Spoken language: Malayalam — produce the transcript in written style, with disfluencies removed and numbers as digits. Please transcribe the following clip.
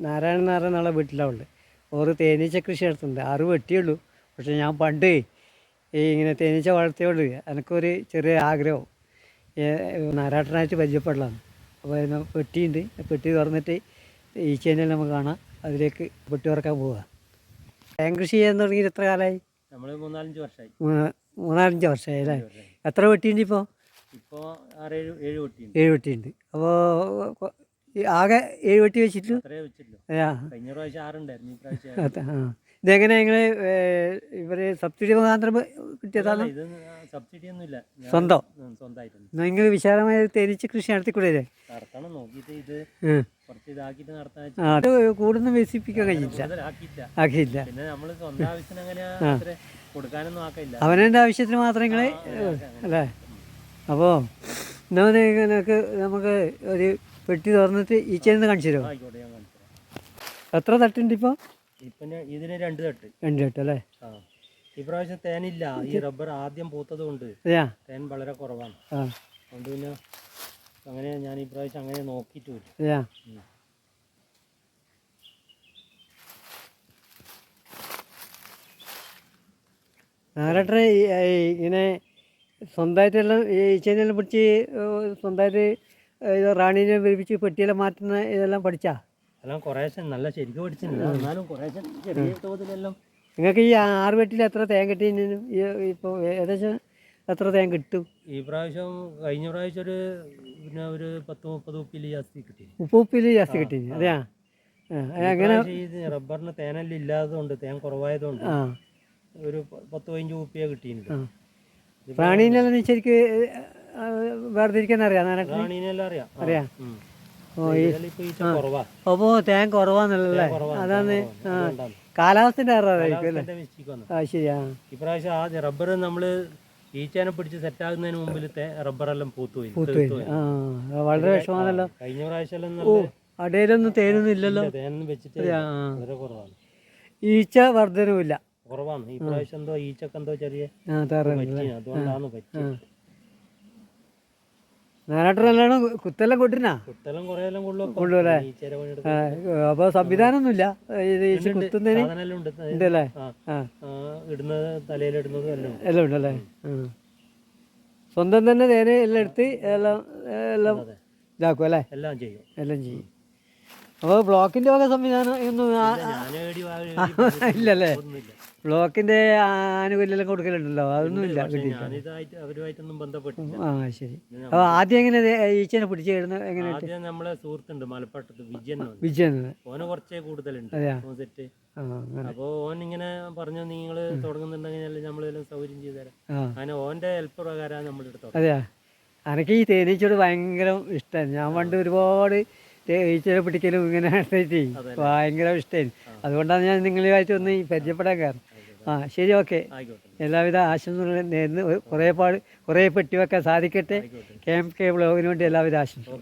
നാരായണൻ നാരായണ നാളെ വീട്ടിലാവുണ്ട്. ഓറ് തേനീച്ച കൃഷി നടത്തുന്നുണ്ട്. 6 വെട്ടിയുള്ളൂ. പക്ഷേ ഞാൻ പണ്ട് ഇങ്ങനെ തേനീച്ച വളർത്തിയോണ്ട് എനിക്കൊരു ചെറിയ ആഗ്രഹം നാരായണനായിട്ട് പരിചയപ്പെടലാണ്. അപ്പോൾ അതിന് പെട്ടിയുണ്ട്. പെട്ടി തുറന്നിട്ട് ഈച്ചേനെ നമുക്ക് കാണാം. അതിലേക്ക് പെട്ടി തുറക്കാൻ പോവുക. തേൻ കൃഷി ചെയ്യാൻ തുടങ്ങിയിട്ട് എത്ര കാലമായി? നമ്മൾ 3-4 വർഷമായി. 3-4 വർഷമായി അല്ലേ? എത്ര വെട്ടിയുണ്ട് ഇപ്പോൾ? ഇപ്പോൾ 6-7 വെട്ടിയുണ്ട്. 7 വെട്ടിയുണ്ട്. അപ്പോൾ ആകെ 7 വെട്ടി വെച്ചിട്ട് കഴിഞ്ഞ പ്രാവശ്യം 6 ഉണ്ടായിരുന്നു. ഈ പ്രാവശ്യം ഇതെങ്ങനെ നിങ്ങൾ ഇവർ സബ്സിഡി മുഖാന്തരം കിട്ടിയതാണ്? ഇത് സബ്സിഡി ഒന്നുമില്ല, സ്വന്തമായിട്ട് നിങ്ങൾ വിശാലമായ തേനീച്ച കൃഷി നടത്തിക്കൂടെ? നടത്തണം നോക്കിയിട്ട് ഇത് കുറച്ച് ഇതാക്കിയിട്ട് നടത്താൻ. അത് കൂടുതൽ വികസിപ്പിക്കാൻ കഴിഞ്ഞില്ല, ആക്കിയില്ല. പിന്നെ നമ്മൾ സ്വന്തം ആവശ്യത്തിന് അങ്ങനെ കൊടുക്കാനൊന്നും ആക്കില്ല, അവനവൻ്റെ ആവശ്യത്തിന് മാത്രം നിങ്ങൾ അല്ലേ? അപ്പോൾ നിനക്ക് നമുക്ക് ഒരു പെട്ടി തുറന്നിട്ട് ഈച്ചേന്ന് കാണിച്ചു തരുമോ? എത്ര തട്ടുണ്ട് ഇപ്പോൾ? ഇപ്പം ഇതിന് 2 തട്ട്. 2 തട്ട് അല്ലേ? ഈ പ്രാവശ്യം തേനില്ല. ഈ റബ്ബർ ആദ്യം പൂത്തത് കൊണ്ട് തേൻ വളരെ കുറവാണ്. അതുകൊണ്ട് പിന്നെ അങ്ങനെ ഞാൻ ഈ പ്രാവശ്യം അങ്ങനെ നോക്കിയിട്ട് വരും. നാരട്ടെ ഇങ്ങനെ സ്വന്തമായിട്ടെല്ലാം ഈച്ചേനെല്ലാം പിടിച്ച് സ്വന്തമായിട്ട് റാണീനെ വിരിപ്പിച്ച് പെട്ടിയെല്ലാം മാറ്റുന്ന ഇതെല്ലാം പഠിച്ചാ? എല്ലാം കുറേശ്ശെ നല്ല ശരിക്കും പഠിച്ചില്ല, എന്നാലും കുറേശ്ശെ ചെറിയ തോതിലെല്ലാം. നിങ്ങൾക്ക് ഈ 6 വെട്ടിൽ എത്ര തേൻ കിട്ടിയതിനും ഇപ്പോൾ ഏകദേശം എത്ര തേൻ കിട്ടും? ഈ പ്രാവശ്യം കഴിഞ്ഞ പ്രാവശ്യം ഒരു 10-30 ഉപ്പിൽ ജാസ്തി കിട്ടി. 30 ഉപ്പിൽ ജാസ്തി കിട്ടി അതെയാ? അങ്ങനെ റബ്ബറിന് തേനെല്ലാം ഇല്ലാത്തതുകൊണ്ട്, തേൻ കുറവായതുകൊണ്ട് ഒരു 10-15 ഉപ്പിയെ കിട്ടിയിട്ടുണ്ട്. റാണീനെല്ലാം ശരിക്ക് വേർതിരിക്കാൻ അറിയാം? റാണീനെല്ലാം അറിയാം. അപ്പോൾ തേൻ കുറവാന്നല്ലേ? അതാണ് കാലാവസ്ഥന്റെ അറിയാമായിരിക്കും അല്ലേ? ശരിയാ. ഇപ്രാവശ്യം ആദ്യം റബ്ബർ നമ്മള് ഈച്ചേനെ പിടിച്ച് സെറ്റാകുന്നതിന് മുമ്പിൽ റബ്ബറെല്ലാം പൂത്തുപോയി. വളരെ വിഷമാണല്ലോ. കഴിഞ്ഞ പ്രാവശ്യം അടയിലൊന്നും തേനൊന്നും ഇല്ലല്ലോ. തേനൊന്നും വെച്ചിട്ട് വളരെ കുറവാണ്. ഈച്ച വർധനവുമില്ല, കുറവാണ്. ഈ പ്രാവശ്യം എന്തോ ഈച്ചക്ക് എന്തോ ചെറിയ അതുകൊണ്ടാണ് പറ്റിയത്. നാനാട്ടിലെല്ലാം കുത്തെല്ലാം കൊണ്ടിരുന്നാ? കുത്തെല്ലാം കുറെല്ലാം കൊള്ളൂല്ലേ? അപ്പൊ സംവിധാനമൊന്നുമില്ല കുത്തുന്നതിന്? ഉണ്ടല്ലേ? ഇടുന്നത് തലയിലിടുന്നത് എല്ലാം ഉണ്ടല്ലേ? സ്വന്തം തന്നെ തേന് എല്ലാം എടുത്ത് എല്ലാം ഇതാക്കും അല്ലേ? എല്ലാം ചെയ്യും. അപ്പോൾ ബ്ലോക്കിന്റെ വക സംവിധാനം ഒന്നും ഇല്ലല്ലേ? ബ്ലോക്കിന്റെ ആനുകൂല്യം കൊടുക്കലുണ്ടല്ലോ, അതൊന്നും ഇല്ല. ശരി. അപ്പോൾ ആദ്യം എങ്ങനെ ഈച്ചനെ പിടിച്ചിരുന്നു? എങ്ങനെ? നമ്മളെ സുഹൃത്തുണ്ട് മലപ്പുറത്ത്, വിജയൻ. ഓന് കുറച്ചേ കൂടുതലുണ്ട് സെറ്റ്. അപ്പോൾ ഓൻ ഇങ്ങനെ പറഞ്ഞു, നിങ്ങൾ തുടങ്ങുന്നുണ്ടെങ്കിൽ നമ്മളെല്ലാം സൗകര്യം ചെയ്തു തരാം. അങ്ങനെ ഓന്റെ ഹെൽപ്പ് പ്രകാരമാണ് നമ്മൾ എടുത്തത്. അതെയാ? എനിക്ക് ഈ തേനീച്ചയോട് ഭയങ്കര ഇഷ്ടമാണ്. ഞാൻ പണ്ട് ഒരുപാട് ഈച്ചയെ പിടിക്കലും ഇങ്ങനെ ഭയങ്കര ഇഷ്ടമായിരുന്നു. അതുകൊണ്ടാണ് ഞാൻ നിങ്ങളുമായിട്ട് ഒന്ന് പരിചയപ്പെടാൻ കാരണം. ശരി, ഓക്കെ. എല്ലാവിധ ആശംസകളും നേരുന്നു. കുറേ പെട്ടി വെക്കാൻ സാധിക്കട്ടെ. KMK വ്ളോഗിന് വേണ്ടി എല്ലാവിധ ആശംസകളും.